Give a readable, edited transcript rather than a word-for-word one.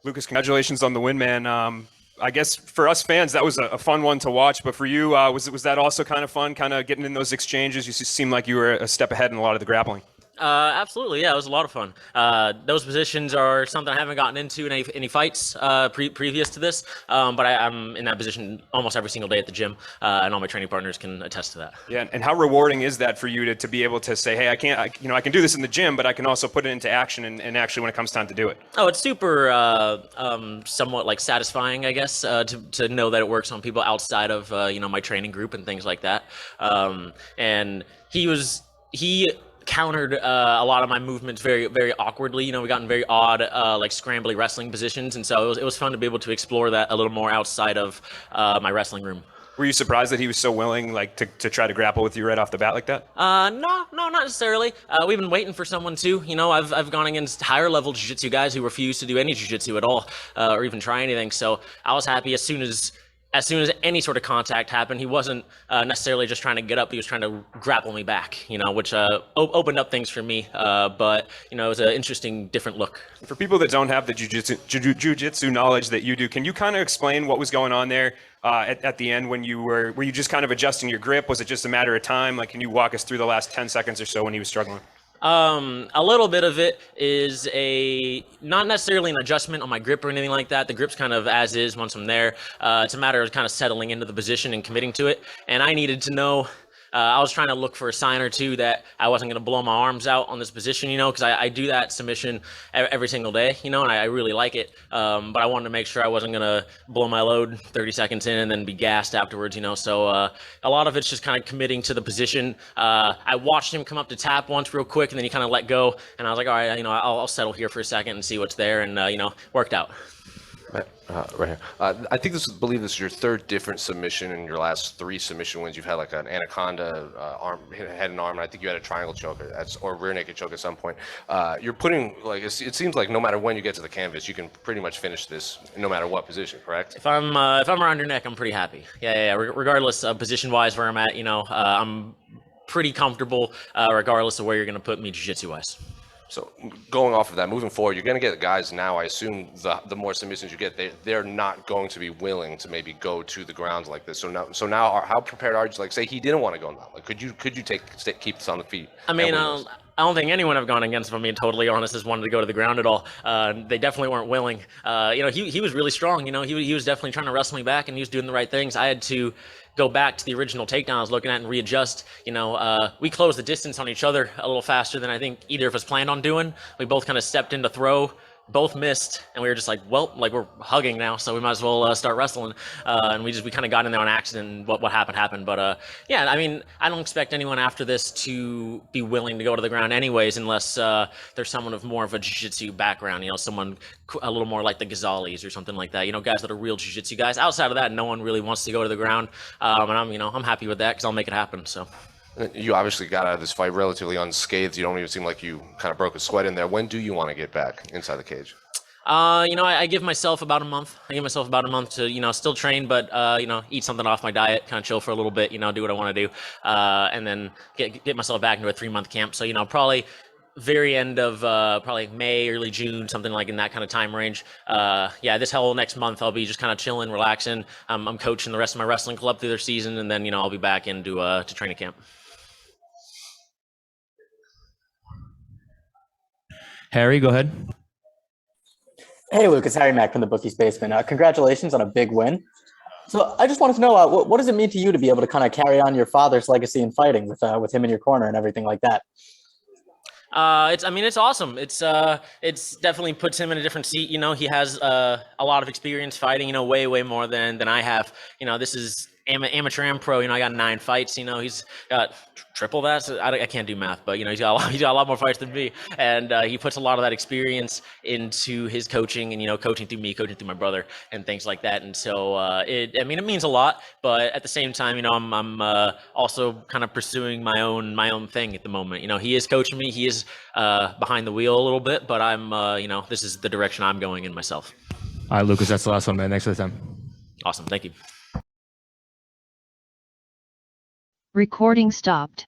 Lucas, congratulations on the win, man. I guess for us fans, that was a fun one to watch. But for you, was that also kind of fun, kind of getting in those exchanges? You seemed like you were a step ahead in a lot of the grappling. Absolutely, yeah, it was a lot of fun. Those positions are something I haven't gotten into in any fights previous to this, but I'm in that position almost every single day at the gym, and all my training partners can attest to that. Yeah, and how rewarding is that for you to be able to say, hey, I can do this in the gym, but I can also put it into action and actually when it comes time to do it? Oh, it's super somewhat like satisfying, I guess, to know that it works on people outside of my training group and things like that. And he countered a lot of my movements very, very awkwardly. We got in very odd, like scrambly wrestling positions, and so it was fun to be able to explore that a little more outside of my wrestling room. Were you surprised that he was so willing, like to try to grapple with you right off the bat like that? No, not necessarily. We've been waiting for someone to. I've gone against higher level jiu-jitsu guys who refuse to do any jiu-jitsu at all, or even try anything. So I was happy as soon as any sort of contact happened. He wasn't necessarily just trying to get up. He was trying to grapple me back, which opened up things for me. But it was an interesting, different look. For people that don't have the jiu-jitsu knowledge that you do, can you kind of explain what was going on there at the end when were you just kind of adjusting your grip? Was it just a matter of time? Like, can you walk us through the last 10 seconds or so when he was struggling? A little bit of it is not necessarily an adjustment on my grip or anything like that. The grip's kind of as is once I'm there. It's a matter of kind of settling into the position and committing to it. And I needed to know, I was trying to look for a sign or two that I wasn't going to blow my arms out on this position, because I do that submission every single day, and I really like it. But I wanted to make sure I wasn't going to blow my load 30 seconds in and then be gassed afterwards, So a lot of it's just kind of committing to the position. I watched him come up to tap once real quick, and then he kind of let go. And I was like, all right, I'll settle here for a second and see what's there. And, worked out. Right here. I believe this is your third different submission in your last 3 submission wins. You've had like an anaconda arm, head and arm, and I think you had a triangle choke or rear naked choke at some point. You're putting it seems like no matter when you get to the canvas, you can pretty much finish this no matter what position. Correct? If I'm around your neck, I'm pretty happy. Yeah. Regardless of position wise where I'm at, I'm pretty comfortable regardless of where you're going to put me jiu-jitsu wise. So going off of that, moving forward, you're going to get guys now, I assume the more submissions you get, they're not going to be willing to maybe go to the ground like this. So now how prepared are you? Like, say he didn't want to go now. Like, could you keep this on the feet? I mean, I don't think anyone I've gone against, if I'm being totally honest, has wanted to go to the ground at all. They definitely weren't willing. He was really strong. He was definitely trying to wrestle me back, and he was doing the right things. I had to go back to the original takedown I was looking at and readjust. We closed the distance on each other a little faster than I think either of us planned on doing. We both kind of stepped in to throw, both missed, and we were just like, well, like we're hugging now, so we might as well start wrestling. And we kind of got in there on accident, and what happened. But yeah, I mean, I don't expect anyone after this to be willing to go to the ground anyways, unless there's someone of more of a jiu-jitsu background, someone a little more like the Ghazali's or something like that, guys that are real jiu-jitsu guys. Outside of that, no one really wants to go to the ground, and I'm happy with that because I'll make it happen. So. You obviously got out of this fight relatively unscathed. You don't even seem like you kind of broke a sweat in there. When do you want to get back inside the cage? I give myself about a month. To, still train, but, eat something off my diet, kind of chill for a little bit, do what I want to do, and then get myself back into a 3-month camp. So, probably very end of probably May, early June, something like in that kind of time range. This whole next month I'll be just kind of chilling, relaxing. I'm coaching the rest of my wrestling club through their season, and then, I'll be back into to training camp. Harry, go ahead. Hey, Lucas. Harry Mack from the Bookie's Basement. Congratulations on a big win. So I just wanted to know, what does it mean to you to be able to kind of carry on your father's legacy in fighting with him in your corner and everything like that? It's awesome. It's definitely puts him in a different seat. He has a lot of experience fighting, way more than I have. This is amateur and pro. I got 9 fights. He's got triple that. So I can't do math, but he's got a lot more fights than me, and he puts a lot of that experience into his coaching, and coaching through me, coaching through my brother, and things like that. And so it means a lot, but at the same time, I'm also kind of pursuing my own thing at the moment. He is coaching me, he is behind the wheel a little bit, but I'm this is the direction I'm going in myself. All right, Lucas, that's the last one, man. Thanks for the time. Awesome, thank you. Recording stopped.